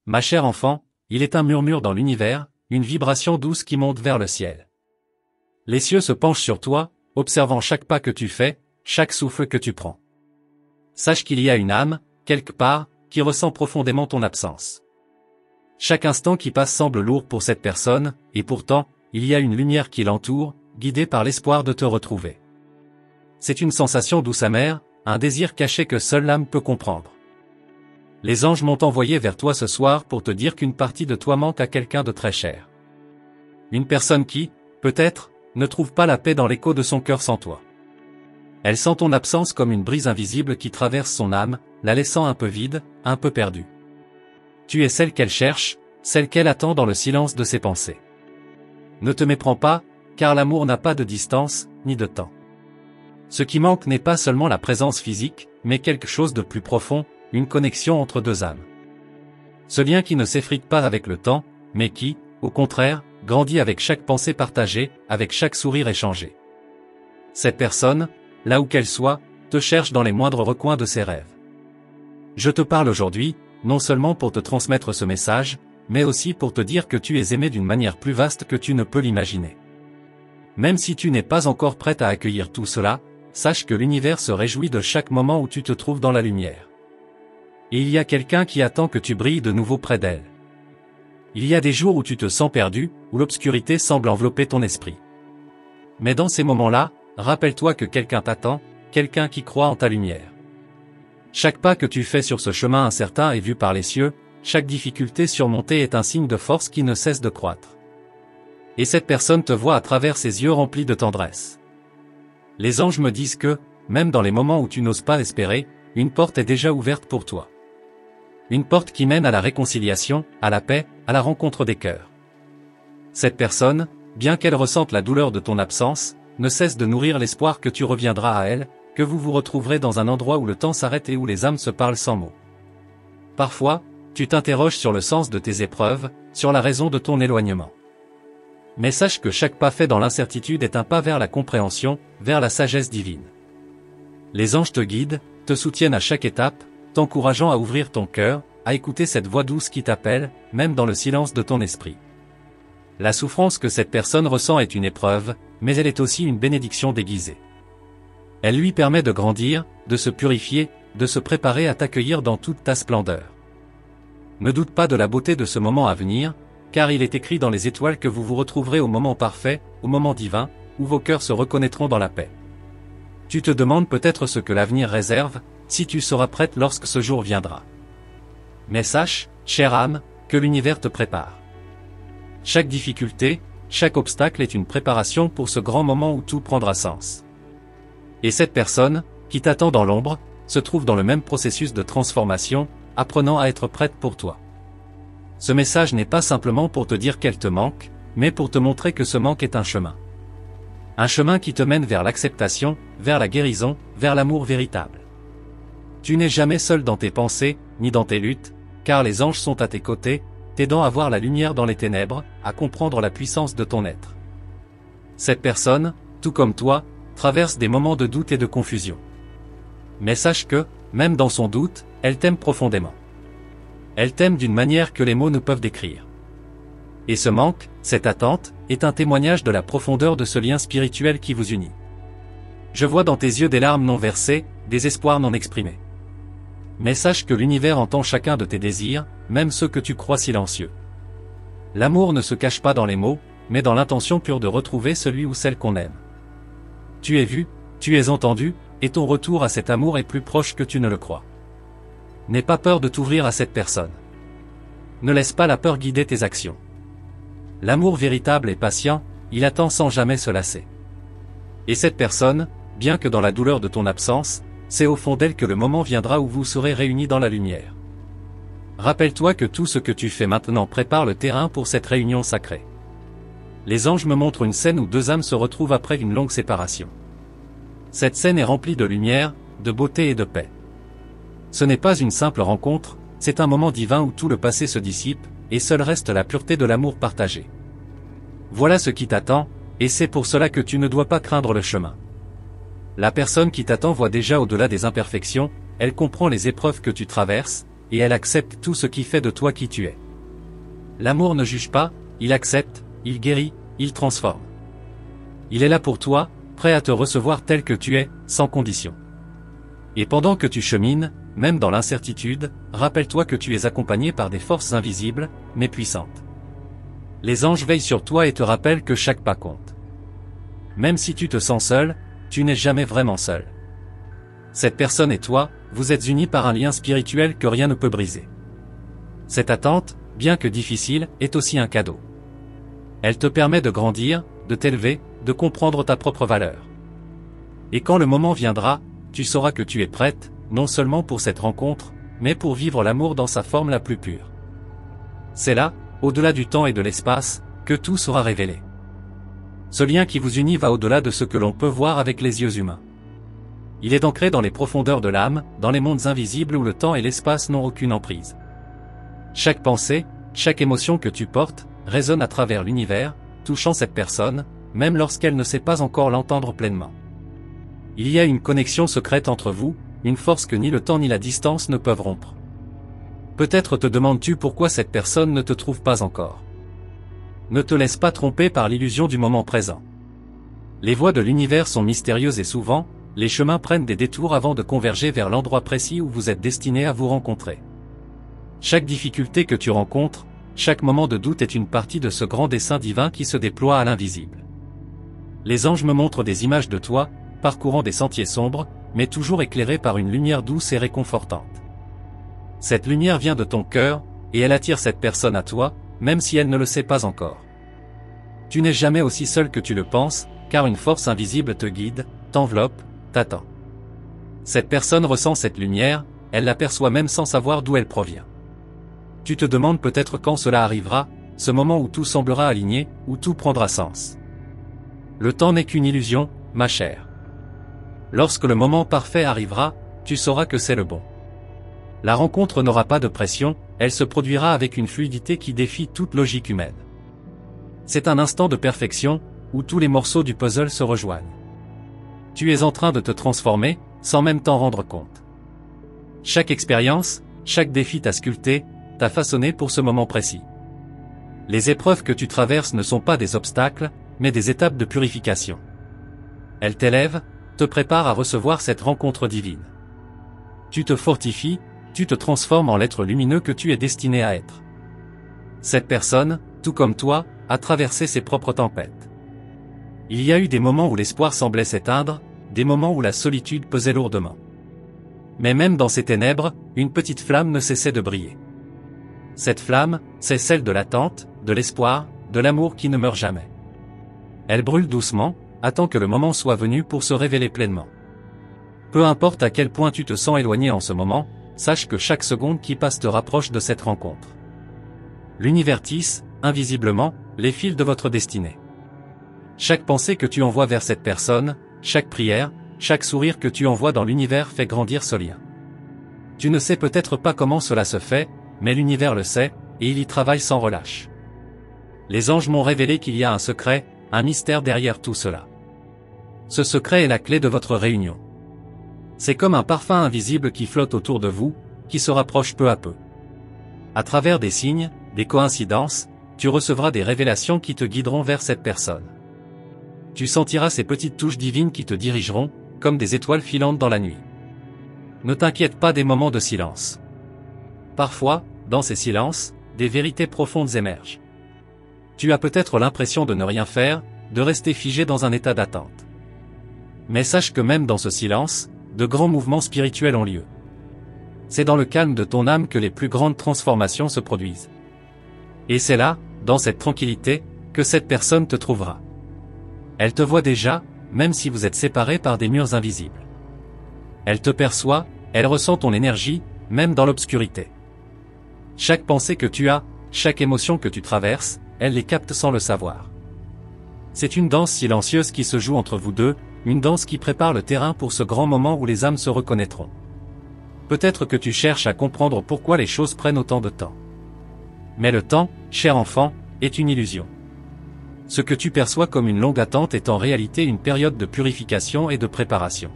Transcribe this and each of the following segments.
Ma chère enfant, il est un murmure dans l'univers, une vibration douce qui monte vers le ciel. Les cieux se penchent sur toi, observant chaque pas que tu fais, chaque souffle que tu prends. Sache qu'il y a une âme, quelque part, qui ressent profondément ton absence. Chaque instant qui passe semble lourd pour cette personne, et pourtant, il y a une lumière qui l'entoure, guidée par l'espoir de te retrouver. C'est une sensation douce amère, un désir caché que seule l'âme peut comprendre. Les anges m'ont envoyé vers toi ce soir pour te dire qu'une partie de toi manque à quelqu'un de très cher. Une personne qui, peut-être, ne trouve pas la paix dans l'écho de son cœur sans toi. Elle sent ton absence comme une brise invisible qui traverse son âme, la laissant un peu vide, un peu perdue. Tu es celle qu'elle cherche, celle qu'elle attend dans le silence de ses pensées. Ne te méprends pas, car l'amour n'a pas de distance, ni de temps. Ce qui manque n'est pas seulement la présence physique, mais quelque chose de plus profond, une connexion entre deux âmes. Ce lien qui ne s'effrite pas avec le temps, mais qui, au contraire, grandit avec chaque pensée partagée, avec chaque sourire échangé. Cette personne, là où qu'elle soit, te cherche dans les moindres recoins de ses rêves. Je te parle aujourd'hui, non seulement pour te transmettre ce message, mais aussi pour te dire que tu es aimé d'une manière plus vaste que tu ne peux l'imaginer. Même si tu n'es pas encore prête à accueillir tout cela, sache que l'univers se réjouit de chaque moment où tu te trouves dans la lumière. Et il y a quelqu'un qui attend que tu brilles de nouveau près d'elle. Il y a des jours où tu te sens perdu, où l'obscurité semble envelopper ton esprit. Mais dans ces moments-là, rappelle-toi que quelqu'un t'attend, quelqu'un qui croit en ta lumière. Chaque pas que tu fais sur ce chemin incertain est vu par les cieux, chaque difficulté surmontée est un signe de force qui ne cesse de croître. Et cette personne te voit à travers ses yeux remplis de tendresse. Les anges me disent que, même dans les moments où tu n'oses pas espérer, une porte est déjà ouverte pour toi. Une porte qui mène à la réconciliation, à la paix, à la rencontre des cœurs. Cette personne, bien qu'elle ressente la douleur de ton absence, ne cesse de nourrir l'espoir que tu reviendras à elle, que vous vous retrouverez dans un endroit où le temps s'arrête et où les âmes se parlent sans mots. Parfois, tu t'interroges sur le sens de tes épreuves, sur la raison de ton éloignement. Mais sache que chaque pas fait dans l'incertitude est un pas vers la compréhension, vers la sagesse divine. Les anges te guident, te soutiennent à chaque étape, t'encourageant à ouvrir ton cœur, à écouter cette voix douce qui t'appelle, même dans le silence de ton esprit. La souffrance que cette personne ressent est une épreuve, mais elle est aussi une bénédiction déguisée. Elle lui permet de grandir, de se purifier, de se préparer à t'accueillir dans toute ta splendeur. Ne doute pas de la beauté de ce moment à venir, car il est écrit dans les étoiles que vous vous retrouverez au moment parfait, au moment divin, où vos cœurs se reconnaîtront dans la paix. Tu te demandes peut-être ce que l'avenir réserve, si tu seras prête lorsque ce jour viendra. Mais sache, chère âme, que l'univers te prépare. Chaque difficulté, chaque obstacle est une préparation pour ce grand moment où tout prendra sens. Et cette personne, qui t'attend dans l'ombre, se trouve dans le même processus de transformation, apprenant à être prête pour toi. Ce message n'est pas simplement pour te dire qu'elle te manque, mais pour te montrer que ce manque est un chemin. Un chemin qui te mène vers l'acceptation, vers la guérison, vers l'amour véritable. Tu n'es jamais seul dans tes pensées, ni dans tes luttes, car les anges sont à tes côtés, t'aidant à voir la lumière dans les ténèbres, à comprendre la puissance de ton être. Cette personne, tout comme toi, traverse des moments de doute et de confusion. Mais sache que, même dans son doute, elle t'aime profondément. Elle t'aime d'une manière que les mots ne peuvent décrire. Et ce manque, cette attente, est un témoignage de la profondeur de ce lien spirituel qui vous unit. Je vois dans tes yeux des larmes non versées, des espoirs non exprimés. Mais sache que l'univers entend chacun de tes désirs, même ceux que tu crois silencieux. L'amour ne se cache pas dans les mots, mais dans l'intention pure de retrouver celui ou celle qu'on aime. Tu es vu, tu es entendu, et ton retour à cet amour est plus proche que tu ne le crois. N'aie pas peur de t'ouvrir à cette personne. Ne laisse pas la peur guider tes actions. L'amour véritable est patient, il attend sans jamais se lasser. Et cette personne, bien que dans la douleur de ton absence, c'est au fond d'elle que le moment viendra où vous serez réunis dans la lumière. Rappelle-toi que tout ce que tu fais maintenant prépare le terrain pour cette réunion sacrée. Les anges me montrent une scène où deux âmes se retrouvent après une longue séparation. Cette scène est remplie de lumière, de beauté et de paix. Ce n'est pas une simple rencontre, c'est un moment divin où tout le passé se dissipe, et seul reste la pureté de l'amour partagé. Voilà ce qui t'attend, et c'est pour cela que tu ne dois pas craindre le chemin. La personne qui t'attend voit déjà au-delà des imperfections, elle comprend les épreuves que tu traverses, et elle accepte tout ce qui fait de toi qui tu es. L'amour ne juge pas, il accepte, il guérit, il transforme. Il est là pour toi, prêt à te recevoir tel que tu es, sans condition. Et pendant que tu chemines, même dans l'incertitude, rappelle-toi que tu es accompagné par des forces invisibles, mais puissantes. Les anges veillent sur toi et te rappellent que chaque pas compte. Même si tu te sens seul, tu n'es jamais vraiment seul. Cette personne et toi, vous êtes unis par un lien spirituel que rien ne peut briser. Cette attente, bien que difficile, est aussi un cadeau. Elle te permet de grandir, de t'élever, de comprendre ta propre valeur. Et quand le moment viendra, tu sauras que tu es prête, non seulement pour cette rencontre, mais pour vivre l'amour dans sa forme la plus pure. C'est là, au-delà du temps et de l'espace, que tout sera révélé. Ce lien qui vous unit va au-delà de ce que l'on peut voir avec les yeux humains. Il est ancré dans les profondeurs de l'âme, dans les mondes invisibles où le temps et l'espace n'ont aucune emprise. Chaque pensée, chaque émotion que tu portes, résonne à travers l'univers, touchant cette personne, même lorsqu'elle ne sait pas encore l'entendre pleinement. Il y a une connexion secrète entre vous, une force que ni le temps ni la distance ne peuvent rompre. Peut-être te demandes-tu pourquoi cette personne ne te trouve pas encore. Ne te laisse pas tromper par l'illusion du moment présent. Les voies de l'univers sont mystérieuses et souvent, les chemins prennent des détours avant de converger vers l'endroit précis où vous êtes destiné à vous rencontrer. Chaque difficulté que tu rencontres, chaque moment de doute est une partie de ce grand dessein divin qui se déploie à l'invisible. Les anges me montrent des images de toi, parcourant des sentiers sombres, mais toujours éclairés par une lumière douce et réconfortante. Cette lumière vient de ton cœur, et elle attire cette personne à toi, même si elle ne le sait pas encore. Tu n'es jamais aussi seul que tu le penses, car une force invisible te guide, t'enveloppe, t'attend. Cette personne ressent cette lumière, elle l'aperçoit même sans savoir d'où elle provient. Tu te demandes peut-être quand cela arrivera, ce moment où tout semblera aligné, où tout prendra sens. Le temps n'est qu'une illusion, ma chère. Lorsque le moment parfait arrivera, tu sauras que c'est le bon. La rencontre n'aura pas de pression, elle se produira avec une fluidité qui défie toute logique humaine. C'est un instant de perfection, où tous les morceaux du puzzle se rejoignent. Tu es en train de te transformer, sans même t'en rendre compte. Chaque expérience, chaque défi t'a sculpté, t'a façonné pour ce moment précis. Les épreuves que tu traverses ne sont pas des obstacles, mais des étapes de purification. Elles t'élèvent, te préparent à recevoir cette rencontre divine. Tu te fortifies, tu te transformes en l'être lumineux que tu es destiné à être. Cette personne, tout comme toi, a traversé ses propres tempêtes. Il y a eu des moments où l'espoir semblait s'éteindre, des moments où la solitude pesait lourdement. Mais même dans ces ténèbres, une petite flamme ne cessait de briller. Cette flamme, c'est celle de l'attente, de l'espoir, de l'amour qui ne meurt jamais. Elle brûle doucement, attend que le moment soit venu pour se révéler pleinement. Peu importe à quel point tu te sens éloigné en ce moment, sache que chaque seconde qui passe te rapproche de cette rencontre. L'univers tisse, invisiblement, les fils de votre destinée. Chaque pensée que tu envoies vers cette personne, chaque prière, chaque sourire que tu envoies dans l'univers fait grandir ce lien. Tu ne sais peut-être pas comment cela se fait, mais l'univers le sait, et il y travaille sans relâche. Les anges m'ont révélé qu'il y a un secret, un mystère derrière tout cela. Ce secret est la clé de votre réunion. C'est comme un parfum invisible qui flotte autour de vous, qui se rapproche peu à peu. À travers des signes, des coïncidences, tu recevras des révélations qui te guideront vers cette personne. Tu sentiras ces petites touches divines qui te dirigeront, comme des étoiles filantes dans la nuit. Ne t'inquiète pas des moments de silence. Parfois, dans ces silences, des vérités profondes émergent. Tu as peut-être l'impression de ne rien faire, de rester figé dans un état d'attente. Mais sache que même dans ce silence, de grands mouvements spirituels ont lieu. C'est dans le calme de ton âme que les plus grandes transformations se produisent. Et c'est là, dans cette tranquillité, que cette personne te trouvera. Elle te voit déjà, même si vous êtes séparés par des murs invisibles. Elle te perçoit, elle ressent ton énergie, même dans l'obscurité. Chaque pensée que tu as, chaque émotion que tu traverses, elle les capte sans le savoir. C'est une danse silencieuse qui se joue entre vous deux, une danse qui prépare le terrain pour ce grand moment où les âmes se reconnaîtront. Peut-être que tu cherches à comprendre pourquoi les choses prennent autant de temps. Mais le temps, cher enfant, est une illusion. Ce que tu perçois comme une longue attente est en réalité une période de purification et de préparation.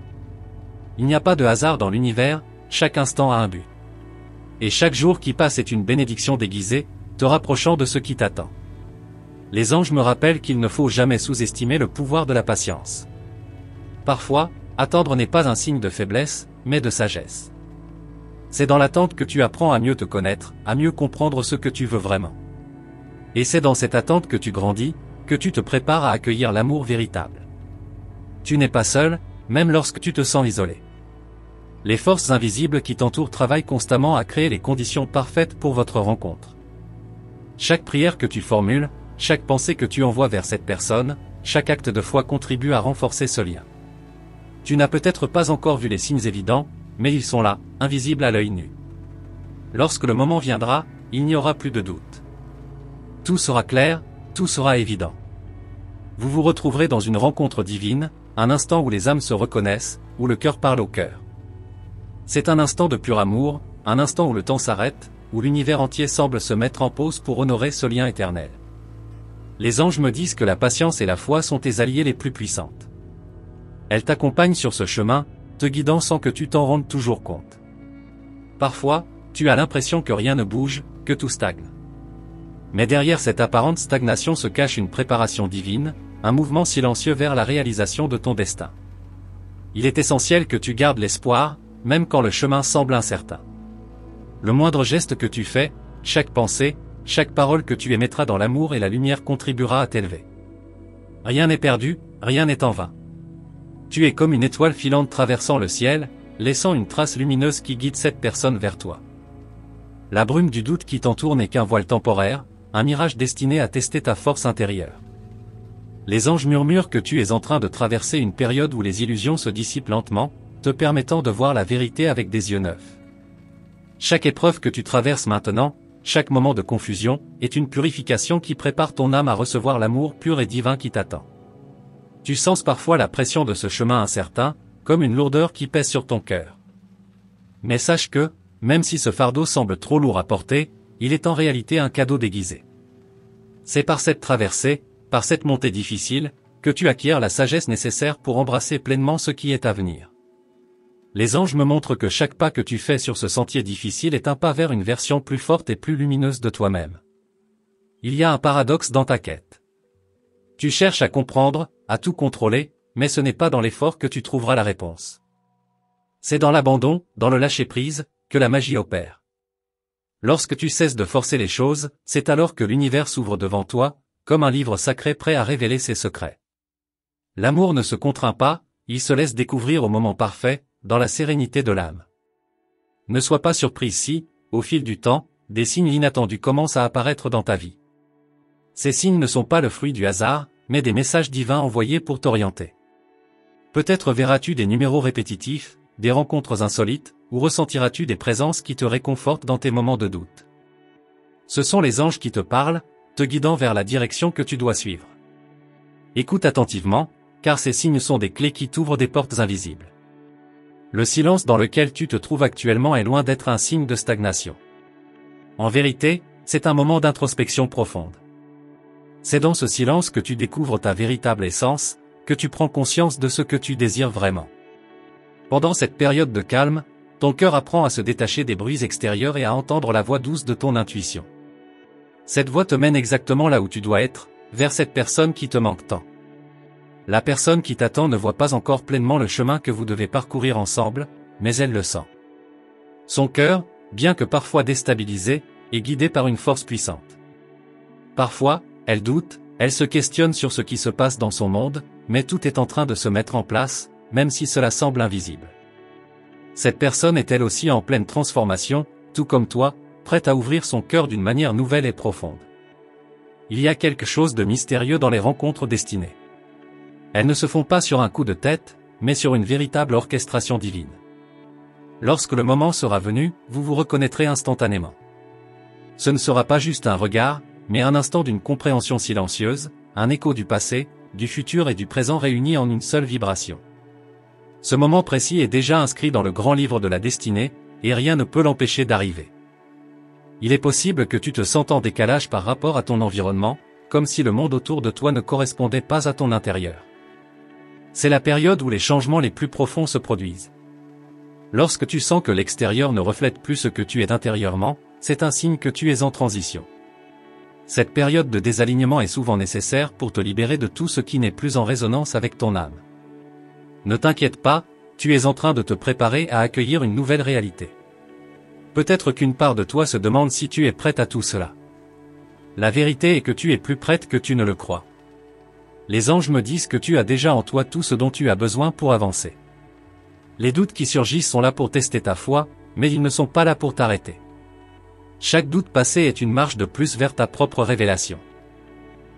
Il n'y a pas de hasard dans l'univers, chaque instant a un but. Et chaque jour qui passe est une bénédiction déguisée, te rapprochant de ce qui t'attend. Les anges me rappellent qu'il ne faut jamais sous-estimer le pouvoir de la patience. Parfois, attendre n'est pas un signe de faiblesse, mais de sagesse. C'est dans l'attente que tu apprends à mieux te connaître, à mieux comprendre ce que tu veux vraiment. Et c'est dans cette attente que tu grandis, que tu te prépares à accueillir l'amour véritable. Tu n'es pas seul, même lorsque tu te sens isolé. Les forces invisibles qui t'entourent travaillent constamment à créer les conditions parfaites pour votre rencontre. Chaque prière que tu formules, chaque pensée que tu envoies vers cette personne, chaque acte de foi contribue à renforcer ce lien. Tu n'as peut-être pas encore vu les signes évidents, mais ils sont là, invisibles à l'œil nu. Lorsque le moment viendra, il n'y aura plus de doute. Tout sera clair, tout sera évident. Vous vous retrouverez dans une rencontre divine, un instant où les âmes se reconnaissent, où le cœur parle au cœur. C'est un instant de pur amour, un instant où le temps s'arrête, où l'univers entier semble se mettre en pause pour honorer ce lien éternel. Les anges me disent que la patience et la foi sont tes alliés les plus puissantes. Elles t'accompagnent sur ce chemin, te guidant sans que tu t'en rendes toujours compte. Parfois, tu as l'impression que rien ne bouge, que tout stagne. Mais derrière cette apparente stagnation se cache une préparation divine, un mouvement silencieux vers la réalisation de ton destin. Il est essentiel que tu gardes l'espoir, même quand le chemin semble incertain. Le moindre geste que tu fais, chaque pensée, chaque parole que tu émettras dans l'amour et la lumière contribuera à t'élever. Rien n'est perdu, rien n'est en vain. Tu es comme une étoile filante traversant le ciel, laissant une trace lumineuse qui guide cette personne vers toi. La brume du doute qui t'entoure n'est qu'un voile temporaire, un mirage destiné à tester ta force intérieure. Les anges murmurent que tu es en train de traverser une période où les illusions se dissipent lentement, te permettant de voir la vérité avec des yeux neufs. Chaque épreuve que tu traverses maintenant, chaque moment de confusion, est une purification qui prépare ton âme à recevoir l'amour pur et divin qui t'attend. Tu sens parfois la pression de ce chemin incertain, comme une lourdeur qui pèse sur ton cœur. Mais sache que, même si ce fardeau semble trop lourd à porter, il est en réalité un cadeau déguisé. C'est par cette traversée, par cette montée difficile, que tu acquiers la sagesse nécessaire pour embrasser pleinement ce qui est à venir. Les anges me montrent que chaque pas que tu fais sur ce sentier difficile est un pas vers une version plus forte et plus lumineuse de toi-même. Il y a un paradoxe dans ta quête. Tu cherches à comprendre, à tout contrôler, mais ce n'est pas dans l'effort que tu trouveras la réponse. C'est dans l'abandon, dans le lâcher-prise, que la magie opère. Lorsque tu cesses de forcer les choses, c'est alors que l'univers s'ouvre devant toi, comme un livre sacré prêt à révéler ses secrets. L'amour ne se contraint pas, il se laisse découvrir au moment parfait, dans la sérénité de l'âme. Ne sois pas surprise si, au fil du temps, des signes inattendus commencent à apparaître dans ta vie. Ces signes ne sont pas le fruit du hasard, mais des messages divins envoyés pour t'orienter. Peut-être verras-tu des numéros répétitifs, des rencontres insolites, ou ressentiras-tu des présences qui te réconfortent dans tes moments de doute. Ce sont les anges qui te parlent, te guidant vers la direction que tu dois suivre. Écoute attentivement, car ces signes sont des clés qui t'ouvrent des portes invisibles. Le silence dans lequel tu te trouves actuellement est loin d'être un signe de stagnation. En vérité, c'est un moment d'introspection profonde. C'est dans ce silence que tu découvres ta véritable essence, que tu prends conscience de ce que tu désires vraiment. Pendant cette période de calme, ton cœur apprend à se détacher des bruits extérieurs et à entendre la voix douce de ton intuition. Cette voix te mène exactement là où tu dois être, vers cette personne qui te manque tant. La personne qui t'attend ne voit pas encore pleinement le chemin que vous devez parcourir ensemble, mais elle le sent. Son cœur, bien que parfois déstabilisé, est guidé par une force puissante. Parfois, elle doute, elle se questionne sur ce qui se passe dans son monde, mais tout est en train de se mettre en place, même si cela semble invisible. Cette personne est elle aussi en pleine transformation, tout comme toi, prête à ouvrir son cœur d'une manière nouvelle et profonde. Il y a quelque chose de mystérieux dans les rencontres destinées. Elles ne se font pas sur un coup de tête, mais sur une véritable orchestration divine. Lorsque le moment sera venu, vous vous reconnaîtrez instantanément. Ce ne sera pas juste un regard, mais un instant d'une compréhension silencieuse, un écho du passé, du futur et du présent réunis en une seule vibration. Ce moment précis est déjà inscrit dans le grand livre de la destinée, et rien ne peut l'empêcher d'arriver. Il est possible que tu te sentes en décalage par rapport à ton environnement, comme si le monde autour de toi ne correspondait pas à ton intérieur. C'est la période où les changements les plus profonds se produisent. Lorsque tu sens que l'extérieur ne reflète plus ce que tu es intérieurement, c'est un signe que tu es en transition. Cette période de désalignement est souvent nécessaire pour te libérer de tout ce qui n'est plus en résonance avec ton âme. Ne t'inquiète pas, tu es en train de te préparer à accueillir une nouvelle réalité. Peut-être qu'une part de toi se demande si tu es prête à tout cela. La vérité est que tu es plus prête que tu ne le crois. Les anges me disent que tu as déjà en toi tout ce dont tu as besoin pour avancer. Les doutes qui surgissent sont là pour tester ta foi, mais ils ne sont pas là pour t'arrêter. Chaque doute passé est une marche de plus vers ta propre révélation.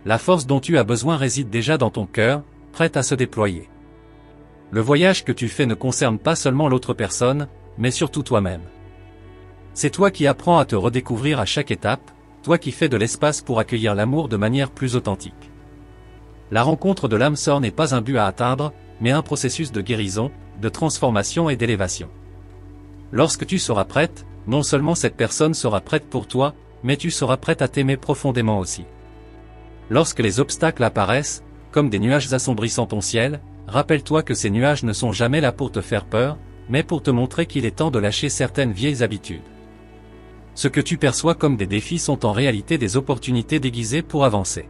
La force dont tu as besoin réside déjà dans ton cœur, prête à se déployer. Le voyage que tu fais ne concerne pas seulement l'autre personne, mais surtout toi-même. C'est toi qui apprends à te redécouvrir à chaque étape, toi qui fais de l'espace pour accueillir l'amour de manière plus authentique. La rencontre de l'âme sœur n'est pas un but à atteindre, mais un processus de guérison, de transformation et d'élévation. Lorsque tu seras prête, non seulement cette personne sera prête pour toi, mais tu seras prête à t'aimer profondément aussi. Lorsque les obstacles apparaissent, comme des nuages assombrissant ton ciel, rappelle-toi que ces nuages ne sont jamais là pour te faire peur, mais pour te montrer qu'il est temps de lâcher certaines vieilles habitudes. Ce que tu perçois comme des défis sont en réalité des opportunités déguisées pour avancer.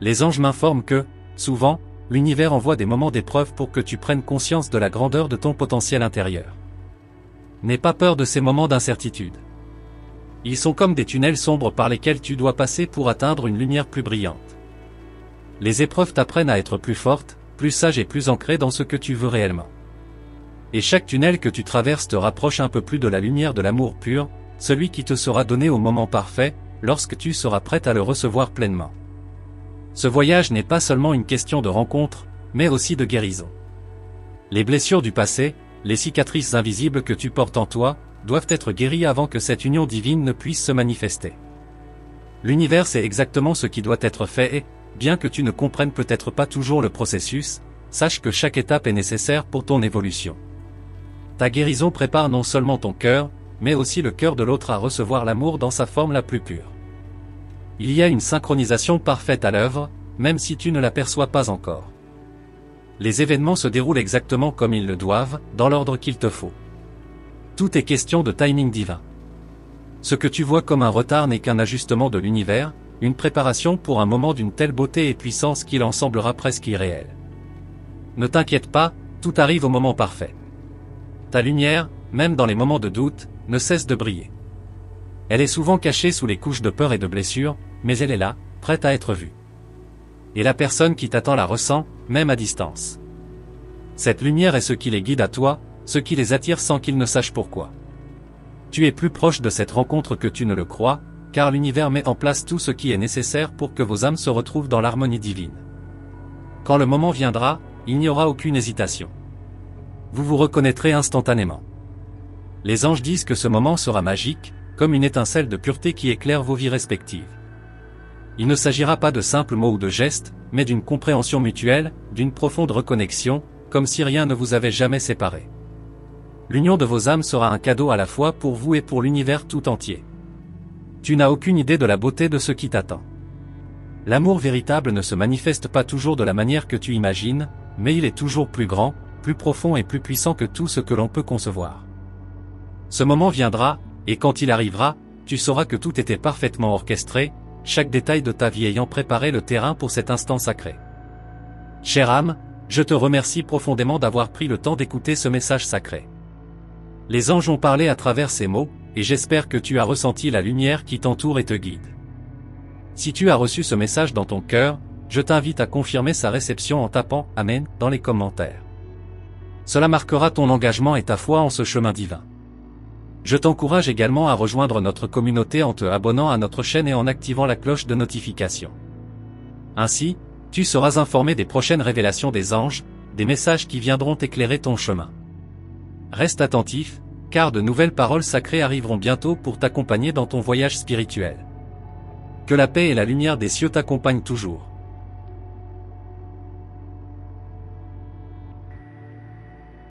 Les anges m'informent que, souvent, l'univers envoie des moments d'épreuve pour que tu prennes conscience de la grandeur de ton potentiel intérieur. N'aie pas peur de ces moments d'incertitude. Ils sont comme des tunnels sombres par lesquels tu dois passer pour atteindre une lumière plus brillante. Les épreuves t'apprennent à être plus forte, plus sage et plus ancrée dans ce que tu veux réellement. Et chaque tunnel que tu traverses te rapproche un peu plus de la lumière de l'amour pur, celui qui te sera donné au moment parfait, lorsque tu seras prête à le recevoir pleinement. Ce voyage n'est pas seulement une question de rencontre, mais aussi de guérison. Les blessures du passé, les cicatrices invisibles que tu portes en toi, doivent être guéries avant que cette union divine ne puisse se manifester. L'univers sait exactement ce qui doit être fait et, bien que tu ne comprennes peut-être pas toujours le processus, sache que chaque étape est nécessaire pour ton évolution. Ta guérison prépare non seulement ton cœur, mais aussi le cœur de l'autre à recevoir l'amour dans sa forme la plus pure. Il y a une synchronisation parfaite à l'œuvre, même si tu ne l'aperçois pas encore. Les événements se déroulent exactement comme ils le doivent, dans l'ordre qu'il te faut. Tout est question de timing divin. Ce que tu vois comme un retard n'est qu'un ajustement de l'univers, une préparation pour un moment d'une telle beauté et puissance qu'il en semblera presque irréel. Ne t'inquiète pas, tout arrive au moment parfait. Ta lumière, même dans les moments de doute, ne cesse de briller. Elle est souvent cachée sous les couches de peur et de blessures, mais elle est là, prête à être vue. Et la personne qui t'attend la ressent, même à distance. Cette lumière est ce qui les guide à toi, ce qui les attire sans qu'ils ne sachent pourquoi. Tu es plus proche de cette rencontre que tu ne le crois, car l'univers met en place tout ce qui est nécessaire pour que vos âmes se retrouvent dans l'harmonie divine. Quand le moment viendra, il n'y aura aucune hésitation. Vous vous reconnaîtrez instantanément. Les anges disent que ce moment sera magique, comme une étincelle de pureté qui éclaire vos vies respectives. Il ne s'agira pas de simples mots ou de gestes, mais d'une compréhension mutuelle, d'une profonde reconnexion, comme si rien ne vous avait jamais séparés. L'union de vos âmes sera un cadeau à la fois pour vous et pour l'univers tout entier. Tu n'as aucune idée de la beauté de ce qui t'attend. L'amour véritable ne se manifeste pas toujours de la manière que tu imagines, mais il est toujours plus grand, plus profond et plus puissant que tout ce que l'on peut concevoir. Ce moment viendra, et quand il arrivera, tu sauras que tout était parfaitement orchestré, chaque détail de ta vie ayant préparé le terrain pour cet instant sacré. Chère âme, je te remercie profondément d'avoir pris le temps d'écouter ce message sacré. Les anges ont parlé à travers ces mots, et j'espère que tu as ressenti la lumière qui t'entoure et te guide. Si tu as reçu ce message dans ton cœur, je t'invite à confirmer sa réception en tapant « Amen » dans les commentaires. Cela marquera ton engagement et ta foi en ce chemin divin. Je t'encourage également à rejoindre notre communauté en te abonnant à notre chaîne et en activant la cloche de notification. Ainsi, tu seras informé des prochaines révélations des anges, des messages qui viendront éclairer ton chemin. Reste attentif, car de nouvelles paroles sacrées arriveront bientôt pour t'accompagner dans ton voyage spirituel. Que la paix et la lumière des cieux t'accompagnent toujours.